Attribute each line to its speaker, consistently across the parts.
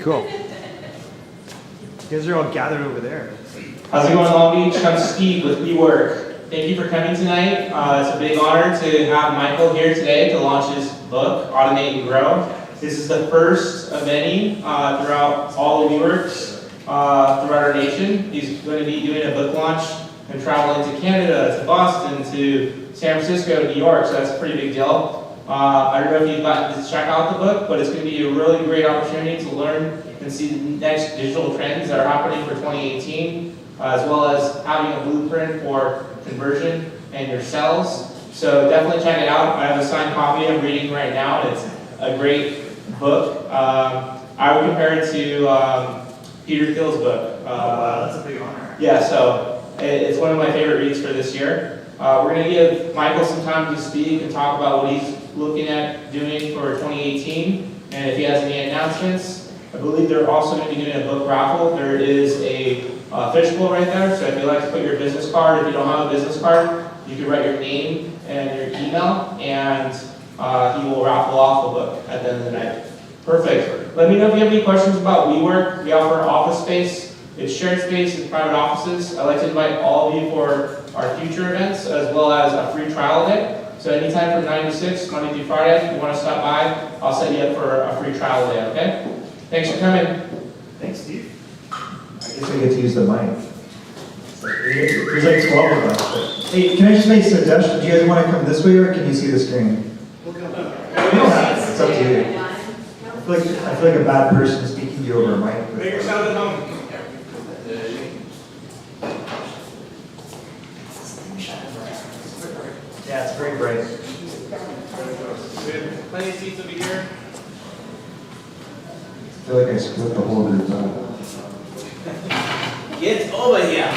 Speaker 1: cool. You guys are all gathered over there.
Speaker 2: How's it going, Long Beach? I'm Steve with WeWork. Thank you for coming tonight. It's a big honor to have Michael here today to launch his book, Automate and Grow. This is the first of many throughout all the WeWorks throughout our nation. He's going to be doing a book launch and traveling to Canada, to Boston, to San Francisco, New York, so that's a pretty big deal. I don't know if you've gotten to check out the book, but it's going to be a really great opportunity to learn and see the next digital trends that are happening for 2018, as well as having a blueprint for conversion and your sales. So definitely check it out. I have a signed copy I'm reading right now, and it's a great book. I would compare it to Peter Thiel's book.
Speaker 1: Wow, that's a big honor.
Speaker 2: Yeah, so it's one of my favorite reads for this year. We're going to give Michael some time to speak and talk about what he's looking at doing for 2018, and if he has any announcements. I believe they're also going to be doing a book raffle. There is a fishbowl right there, so if you'd like to put your business card, if you don't have a business card, you can write your name and your email, and he will raffle off a book at the end of the night. Perfect. Let me know if you have any questions about WeWork. We offer office space. It's shared space in private offices. I'd like to invite all of you for our future events, as well as a free trial day. So anytime from 9 to 6, Monday through Friday, if you want to stop by, I'll set you up for a free trial day, okay? Thanks for coming.
Speaker 1: Thanks, Steve.
Speaker 3: I guess I get to use the mic. There's like 12 of us. Hey, can I just make a suggestion? Do you guys want to come this way or can you see the screen?
Speaker 1: We'll come.
Speaker 3: You don't have to. It's up to you. I feel like a bad person speaking to you over a mic.
Speaker 2: Make yourself at home.
Speaker 3: Yeah, it's very bright.
Speaker 2: Plenty of seats over here.
Speaker 3: I feel like I split the whole group up.
Speaker 2: Get over here.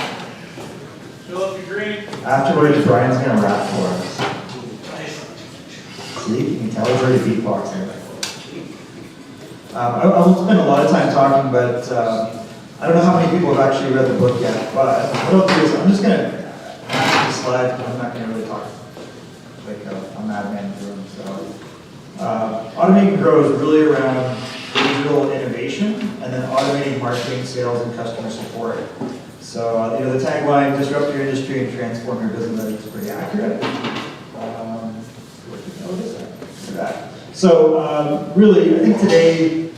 Speaker 2: Fill up your drink.
Speaker 3: Afterwards, Brian's going to rap for us. See, you can tell he's already beatboxing. I won't spend a lot of time talking, but I don't know how many people have actually read the book yet, but what I'll do is I'm just going to pass the slide, but I'm not going to really talk like a madman through them. So, Automate and Grow is really around digital innovation and then automating marketing, sales, and customer support. So, the tagline, disrupt your industry and transform your business, I think is pretty accurate. So, really, I think today,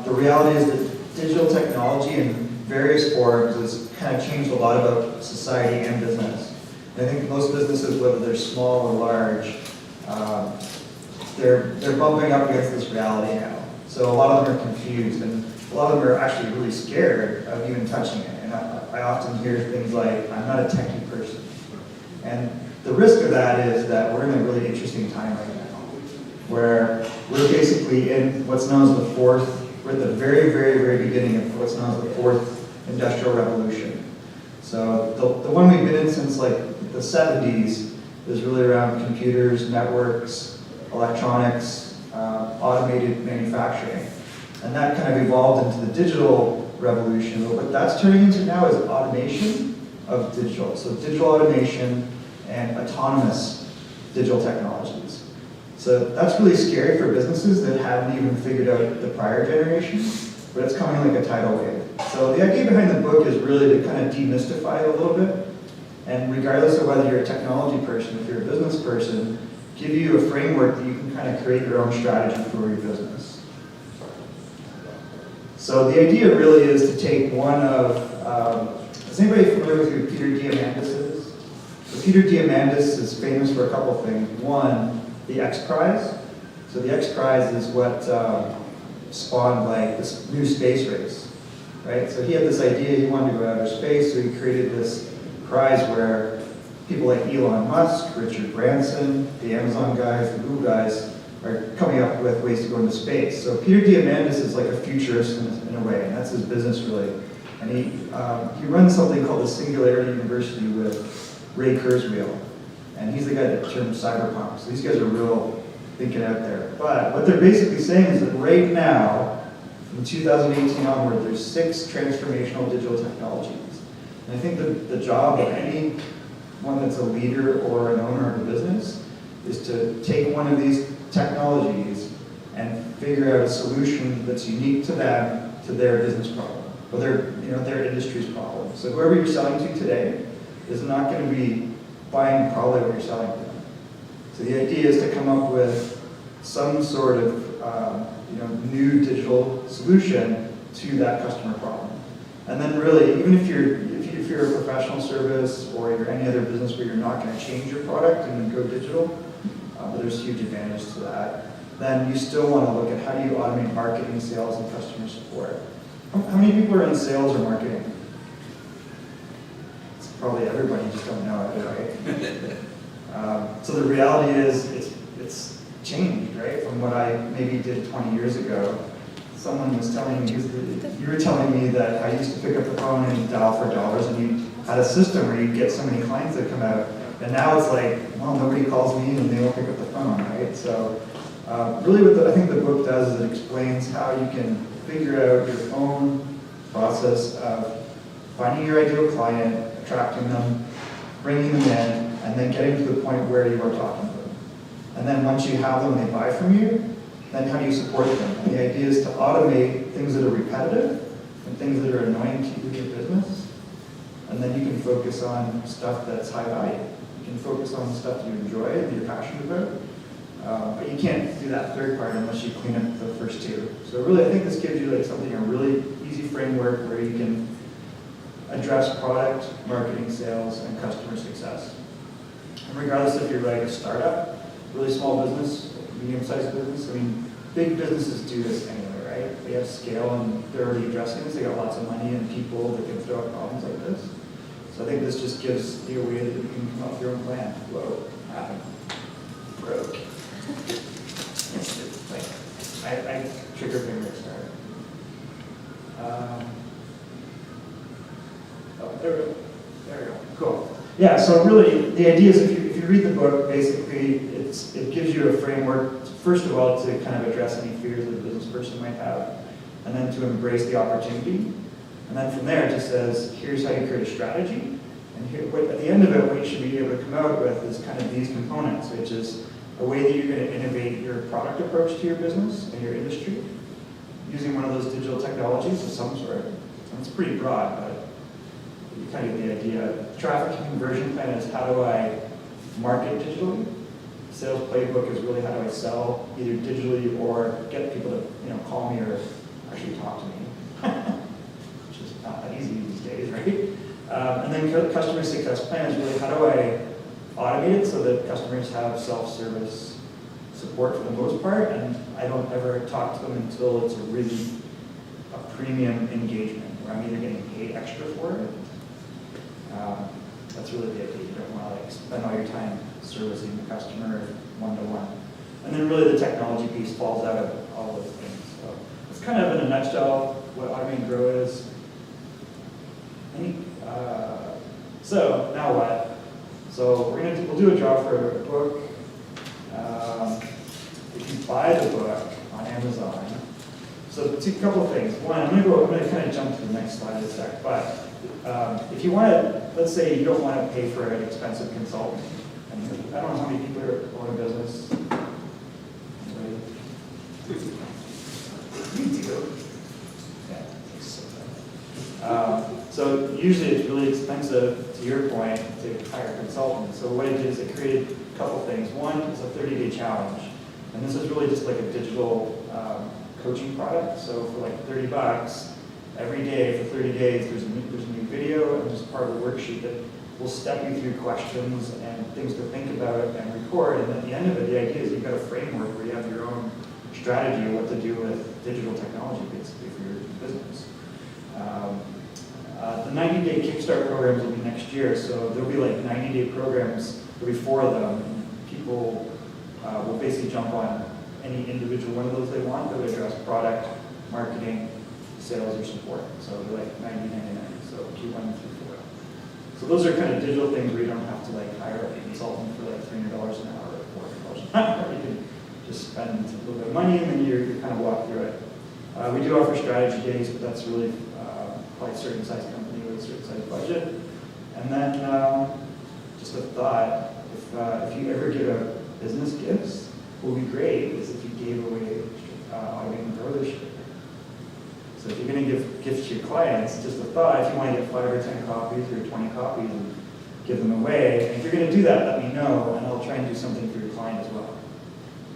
Speaker 3: the reality is that digital technology in various forms has kind of changed a lot about society and business. And I think most businesses, whether they're small or large, they're bumping up against this reality now. So a lot of them are confused, and a lot of them are actually really scared of even touching it. And I often hear things like, I'm not a techie person. And the risk of that is that we're in a really interesting time right now, where we're basically in what's known as we're at the very, very, very beginning of what's known as the fourth industrial revolution. So the one we've been in since like the 70s is really around computers, networks, electronics, automated manufacturing. And that kind of evolved into the digital revolution. But what that's turning into now is automation of digital. So digital automation and autonomous digital technologies. So that's really scary for businesses that haven't even figured out the prior generation, but it's coming like a tidal wave. So the idea behind the book is really to kind of demystify it a little bit, and regardless of whether you're a technology person, if you're a business person, give you a framework that you can kind of create your own strategy for your business. So the idea really is to take one of, is anybody familiar with who Peter Diamandis is? So Peter Diamandis is famous for a couple things. One, the X Prize. So the X Prize is what spawned like this new space race, right? So he had this idea, he wanted to go outer space, so he created this prize where people like Elon Musk, Richard Branson, the Amazon guys, the Google guys are coming up with ways to go into space. So Peter Diamandis is like a futurist in a way, and that's his business really. And he runs something called the Singularity University with Ray Kurzweil. And he's the guy that termed cyberpunk. So these guys are real thinking out there. But what they're basically saying is that right now, from 2018 onward, there's 6 transformational digital technologies. And I think the job of anyone that's a leader or an owner of a business is to take one of these technologies and figure out a solution that's unique to them, to their business problem, or their industry's problem. So whoever you're selling to today is not going to be buying probably what you're selling to them. So the idea is to come up with some sort of new digital solution to that customer problem. And then really, even if you're a professional service or you're any other business where you're not going to change your product and go digital, but there's huge advantage to that, then you still want to look at how do you automate marketing, sales, and customer support. How many people are in sales or marketing? It's probably everybody, you just don't know it, right? So the reality is it's changed, right? From what I maybe did 20 years ago. Someone was telling me, you were telling me that I used to pick up the phone and dial for dollars, and you had a system where you'd get so many clients that come out. And now it's like, well, nobody calls me and they won't pick up the phone, right? So really what I think the book does is it explains how you can figure out your own process of finding your ideal client, attracting them, bringing them in, and then getting to the point where you are talking to them. And then once you have them and they buy from you, then how do you support them? And the idea is to automate things that are repetitive and things that are annoying to you in your business. And then you can focus on stuff that's high value. You can focus on stuff you enjoy and you're passionate about. But you can't do that third part unless you clean up the first two. So really, I think this gives you a really easy framework where you can address product, marketing, sales, and customer success. And regardless if you're a startup, really small business, medium-sized business, big businesses do this anyway, right? They have scale and they're already addressing this. They got lots of money and people that can throw out problems like this. So I think this just gives you a way that you can come up with your own plan. Whoa, happened. Broke. I trigger finger start. There we go. There we go. Cool. Yeah, so really the idea is if you read the book, basically it gives you a framework, first of all, to kind of address any fears that a business person might have, and then to embrace the opportunity. And then from there, it just says, here's how you create a strategy. And here, at the end of it, what you should be able to come out with is kind of these components, which is a way that you're going to innovate your product approach to your business and your industry using one of those digital technologies of some sort. And it's pretty broad, but you kind of get the idea. Traffic conversion plan is how do I market digitally? Sales playbook is really how do I sell either digitally or get people to call me or actually talk to me, which is not that easy these days, right? And then customer success plan is really how do I automate it so that customers have self-service support for the most part, and I don't ever talk to them until it's a premium engagement where I'm either getting paid extra for it. That's really the idea. You don't want to spend all your time servicing the customer one-to-one. And then really the technology piece falls out of all those things. So it's kind of in a nutshell what Automate and Grow is. So now what? So we'll do a draw for a book. If you buy the book on Amazon, so a couple of things. One, I'm going to kind of jump to the next slide in a sec, but if you want to, let's say you don't want to pay for an expensive consultant. I don't know how many people own a business. You do. Yeah. So usually it's really expensive, to your point, to hire a consultant. So what it did is it created a couple things. One is a 30-day challenge. And this is really just like a digital coaching product. So for like $30, every day for 30 days, there's a new video and there's part of the worksheet that will step you through questions and things to think about and record. And at the end of it, the idea is you've got a framework where you have your own strategy of what to do with digital technology, basically, for your business. The 90-day Kickstart programs will be next year, so there'll be like 90-day programs. There'll be 4 of them. And people will basically jump on any individual one of those they want that would address product, marketing, sales, or support. So they're like $90.99. So Q1 through 4. So those are kind of digital things where you don't have to hire a consultant for $300 an hour or $400 an hour. You can just spend a little bit of money and then you kind of walk through it. We do offer strategy days, but that's really probably a certain size company with a certain size budget. And then just a thought, if you ever give out business gifts, what would be great is if you gave away Automate and Grow this year. So if you're going to give gifts to your clients, just a thought, if you want to get 5 or 10 copies or 20 copies and give them away, and if you're going to do that, let me know, and I'll try and do something for your client as well.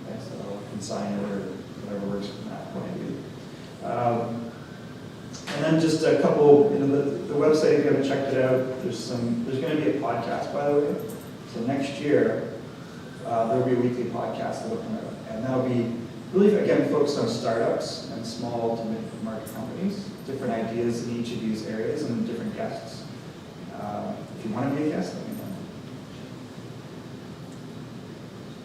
Speaker 3: Okay, so I can sign it or whatever works from that point of view. And then just a couple, the website, if you haven't checked it out, there's going to be a podcast, by the way. So next year, there'll be a weekly podcast that'll come out. And that'll be really, again, focused on startups and small to mid-market companies, different ideas in each of these areas and different guests. If you want to be a guest, let me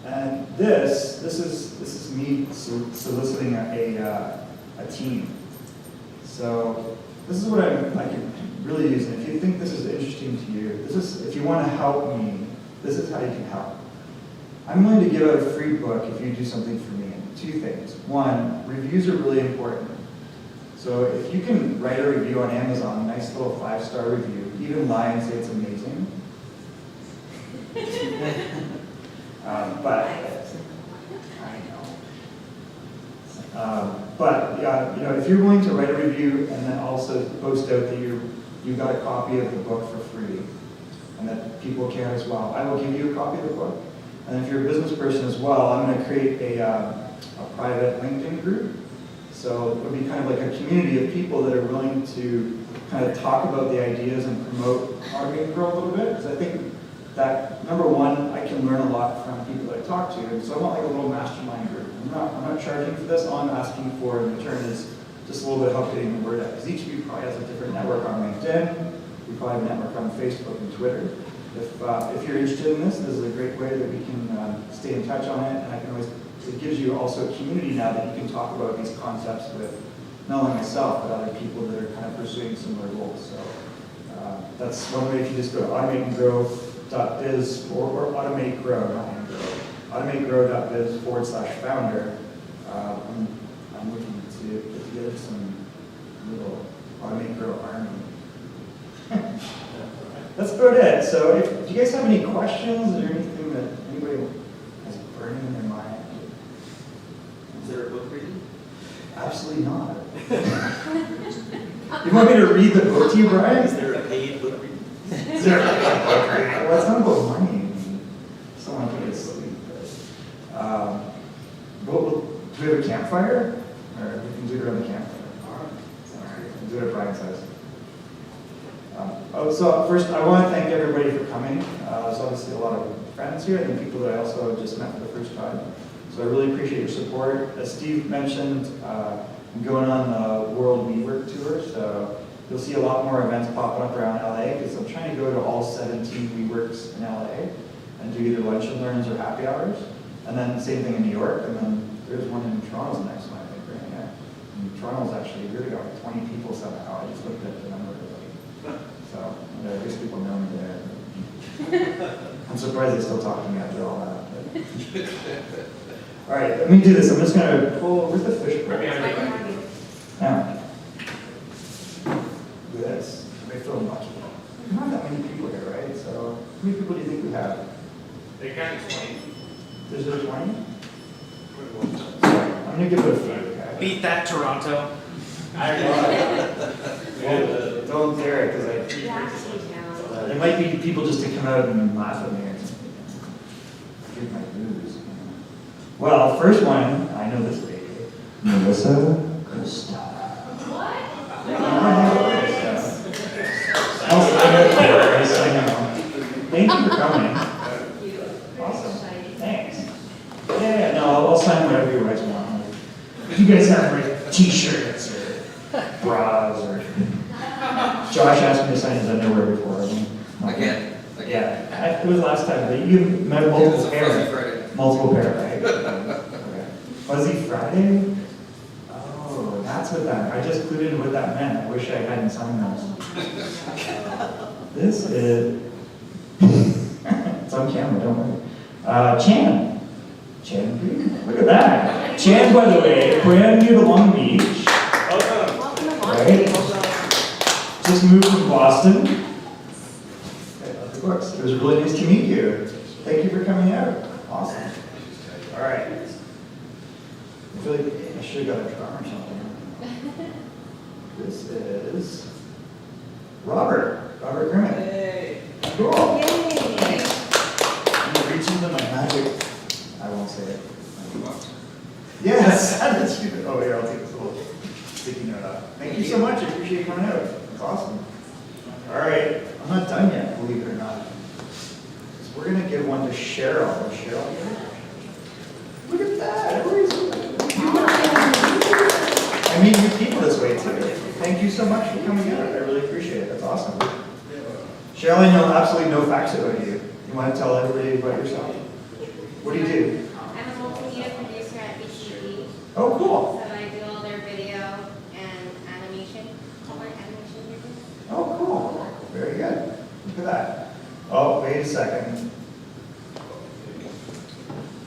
Speaker 3: know. And this is me soliciting a team. So this is what I can really use. And if you think this is interesting to you, if you want to help me, this is how you can help. I'm willing to give out a free book if you do something for me. And 2 things. 1, reviews are really important. So if you can write a review on Amazon, a nice little 5-star review, even lie and say it's amazing. But if you're willing to write a review and then also post out that you got a copy of the book for free, and that people can as well, I will give you a copy of the book. And if you're a business person as well, I'm going to create a private LinkedIn group. So it'll be kind of like a community of people that are willing to kind of talk about the ideas and promote Automate and Grow a little bit. Because I think that, number one, I can learn a lot from people that I talk to. And so I want like a little mastermind group. I'm not charging for this. All I'm asking for in return is just a little bit of help getting the word out. Because each of you probably has a different network on LinkedIn. We probably have a network on Facebook and Twitter. If you're interested in this is a great way that we can stay in touch on it. And I can always, it gives you also a community now that you can talk about these concepts with not only myself, but other people that are kind of pursuing similar goals. So that's one way. If you just go to automateandgrow.biz or automategrow, not grow, automategrow.biz/founder. I'm looking to put together some little Automate Grow army. That's about it. So do you guys have any questions or anything that anybody has burning in their mind?
Speaker 4: Is there a book reading?
Speaker 3: Absolutely not. You want me to read the book to you, Brian?
Speaker 4: Is there a paid book reading?
Speaker 3: Is there a book reading? Well, it's not about money. Someone put it asleep. Do we have a campfire? Or we can do it around the campfire. All right. We'll do it at Brian's house. So first, I want to thank everybody for coming. There's obviously a lot of friends here and people that I also just met for the first time. So I really appreciate your support. As Steve mentioned, I'm going on the World WeWork tour, so you'll see a lot more events popping up around LA because I'm trying to go to all 17 WeWorks in LA and do either lunch and learns or happy hours. And then same thing in New York, and then there's one in Toronto's the next one, I think, right? Yeah. And Toronto's actually really got like 20 people somehow. I just looked at the number. So I guess people know me there. I'm surprised they still talk to me after all that. But. All right, let me do this. I'm just going to pull, where's the fish bowl? Now, do this. I feel lucky. Not that many people here, right? So how many people do you think we have?
Speaker 2: They counted 20.
Speaker 3: Is there 20? I'm going to give it a few, okay?
Speaker 1: Beat that, Toronto.
Speaker 3: Well, don't dare it, because there might be people just to come out and laugh at me or something. Get my booze. Well, first one, I know this lady. Melissa Costa. What? I know. Thank you for coming. Awesome. Thanks. Yeah, no, I'll sign whatever you guys want. If you guys have like t-shirts or bras or Josh asked me to sign his underwear before.
Speaker 4: Again.
Speaker 3: Yeah, it was the last time, but you met multiple pair, right? Okay. Fuzzy Friday? Oh, that's what that, I just clued in what that meant. I wish I hadn't signed those. This is, it's on camera, don't worry. Chan Green, look at that. Chan, by the way, brand new to Long Beach. Right? Just moved from Boston. Okay, of course. It was really nice to meet you. Thank you for coming out. Awesome. All right. I feel like I should have got a drum or something. This is Robert Grimmett.
Speaker 4: Hey.
Speaker 3: Cool. I'm gonna reach into my magic. I won't say it. Yes, that's stupid. Oh, here, I'll take this little sticky note out. Thank you so much. I appreciate you coming out. It's awesome. All right, I'm not done yet, believe it or not. So we're gonna give one to Cheryl. Is Cheryl here? Look at that. I meet new people this way too. Thank you so much for coming out. I really appreciate it. That's awesome. Cheryl, I know absolutely no facts about you. You want to tell everybody about yourself? What do you do?
Speaker 5: I'm a multimedia producer at BCD.
Speaker 3: Oh, cool.
Speaker 5: So I do all their video and animation, color animation videos.
Speaker 3: Oh, cool. Very good. Look at that. Oh, wait a second.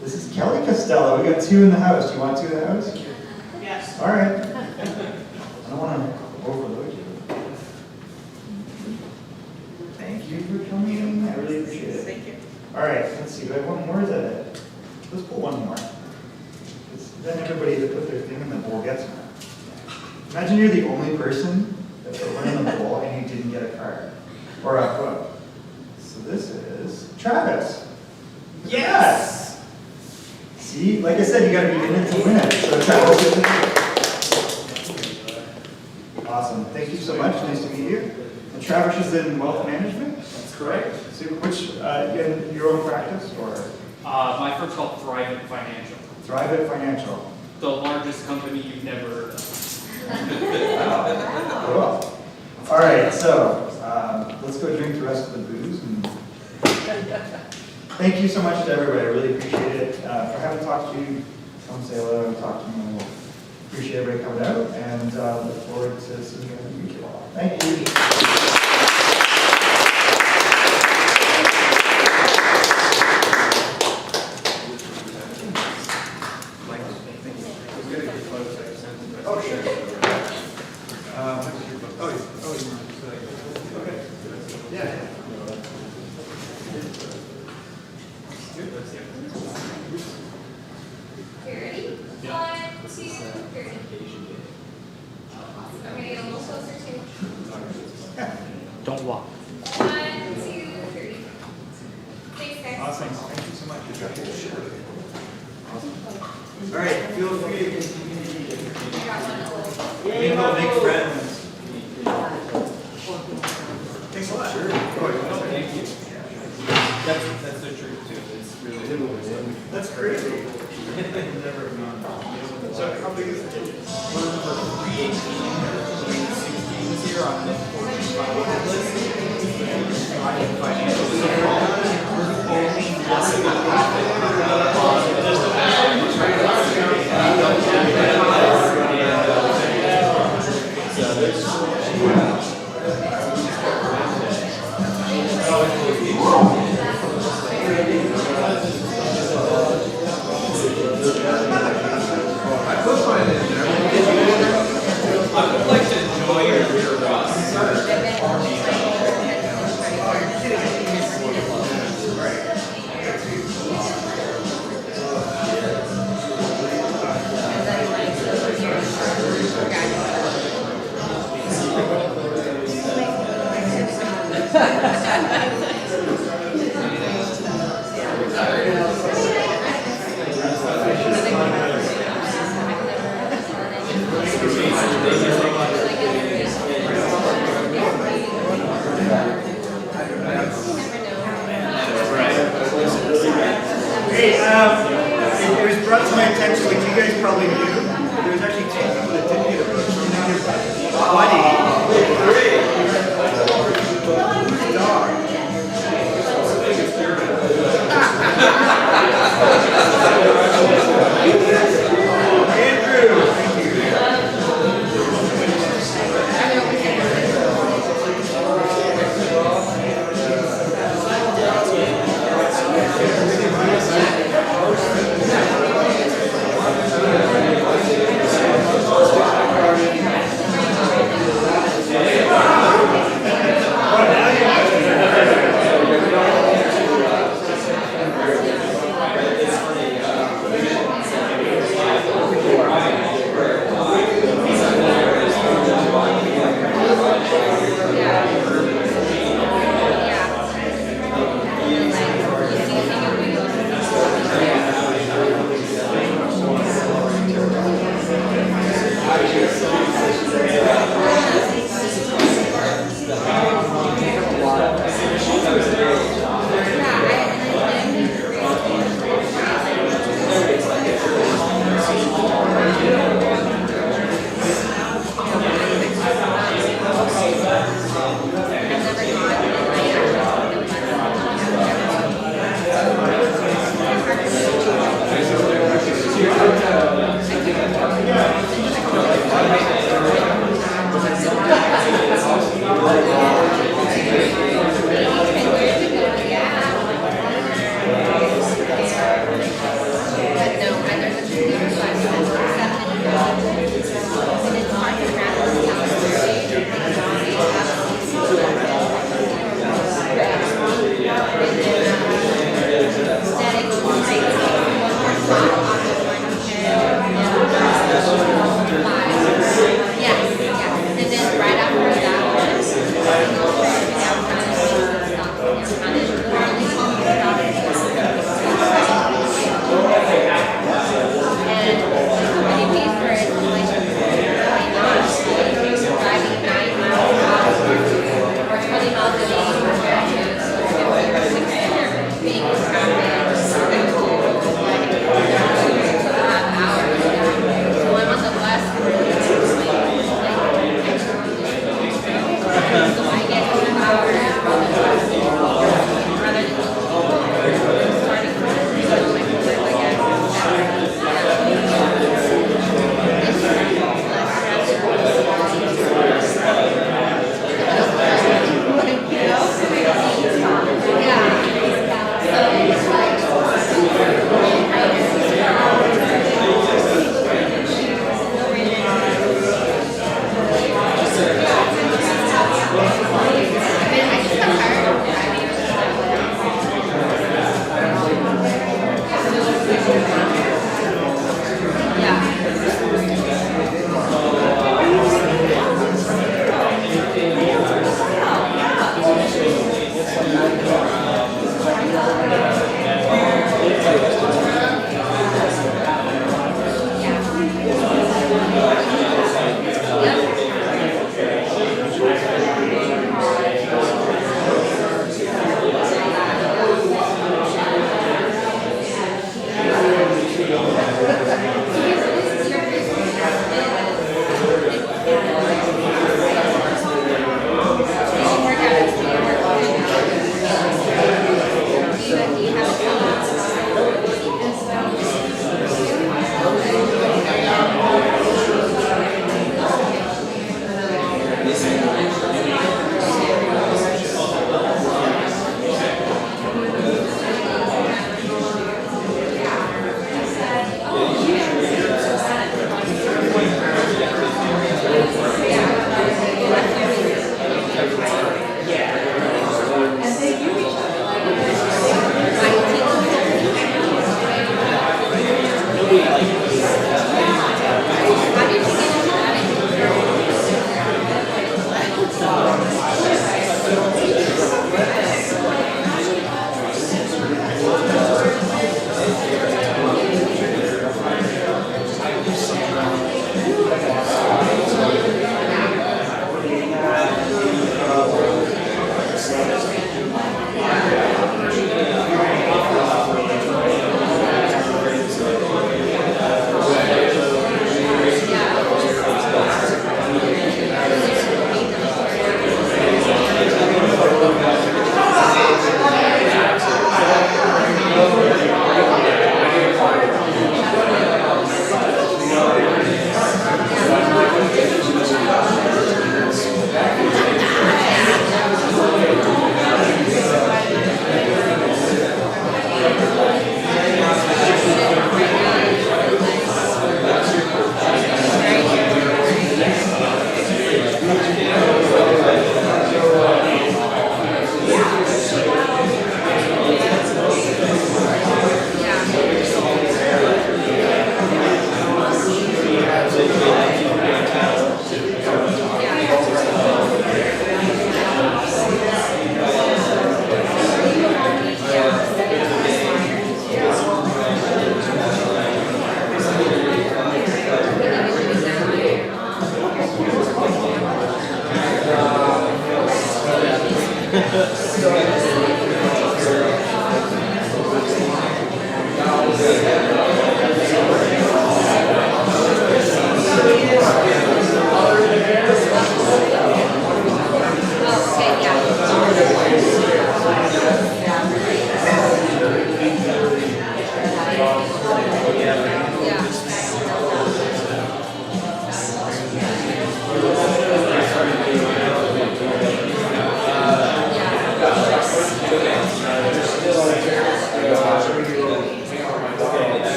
Speaker 3: This is Kelly Costello. We got two in the house. Do you want two in the house?
Speaker 5: Yes.
Speaker 3: All right. I don't want to overload you. Thank you for coming. I really appreciate it.
Speaker 4: Thank you.
Speaker 3: All right, let's see. Do I have one more? Is that it? Let's pull one more. 'Cause then everybody that put their thing in the bowl gets one. Imagine you're the only person that put one in the bowl and you didn't get a card or a book. So this is Travis. Yes! See, like I said, you got to be in it to win it. So Travis is in it. Awesome. Thank you so much. Nice to meet you. And Travis is in wealth management?
Speaker 6: That's correct.
Speaker 3: So which, in your own practice or
Speaker 6: My firm's called Thrive Financial,
Speaker 3: Thrive It Financial?
Speaker 6: the largest company you've never heard of.
Speaker 3: Wow. Cool. All right, so let's go drink the rest of the booze. And thank you so much to everybody. I really appreciate it. If I haven't talked to you, come say hello and talk to me. We'll appreciate everybody coming out and look forward to seeing you in the future. Thank you. Oh, sure. Yeah.
Speaker 5: Okay, ready? 1, 2, 3. I'm gonna get a little closer too.
Speaker 6: Don't walk.
Speaker 5: 1, 2, 3. Thanks, guys.
Speaker 3: Awesome. Thank you so much.
Speaker 4: All right, feel free to continue to eat.
Speaker 5: I got one.
Speaker 3: Maybe we'll make friends. Thanks a lot. Sure.
Speaker 4: Thank you. That's the truth too. It's really.
Speaker 3: That's crazy.
Speaker 4: So how big is the kitchen? We're number 318, 316 this year on the 45 list. Financial support. We're only less than I would like to enjoy your career, Ross.
Speaker 3: Hey, it was brought to my attention, like you guys probably knew, but there was actually 2 people that didn't get a book. So now you're buddy. Whose dog? Andrew. Thank you.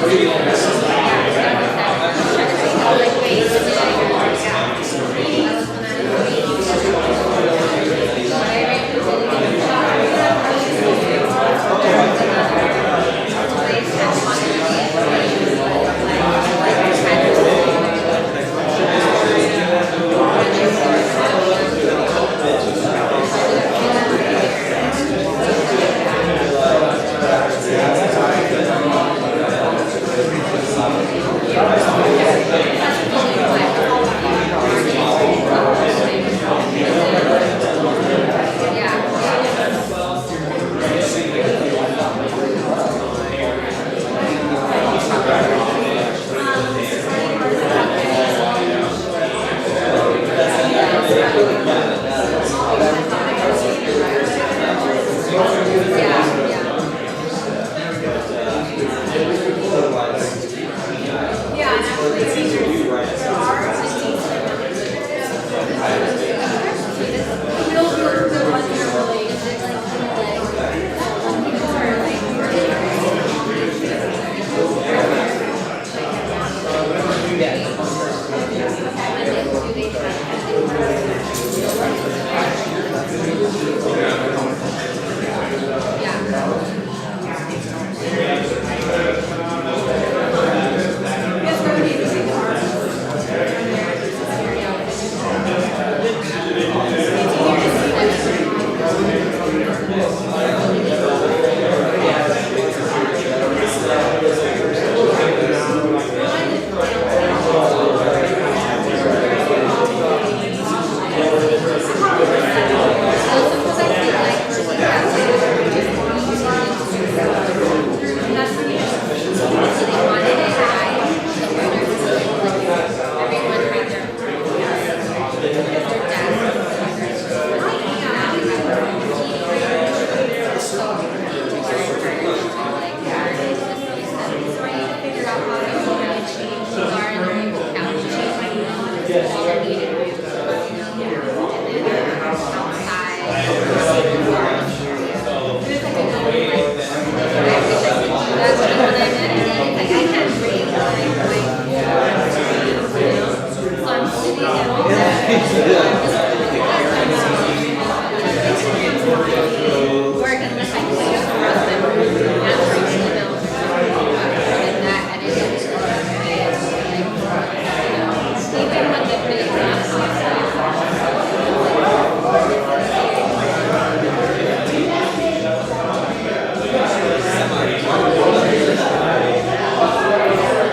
Speaker 2: Thank you.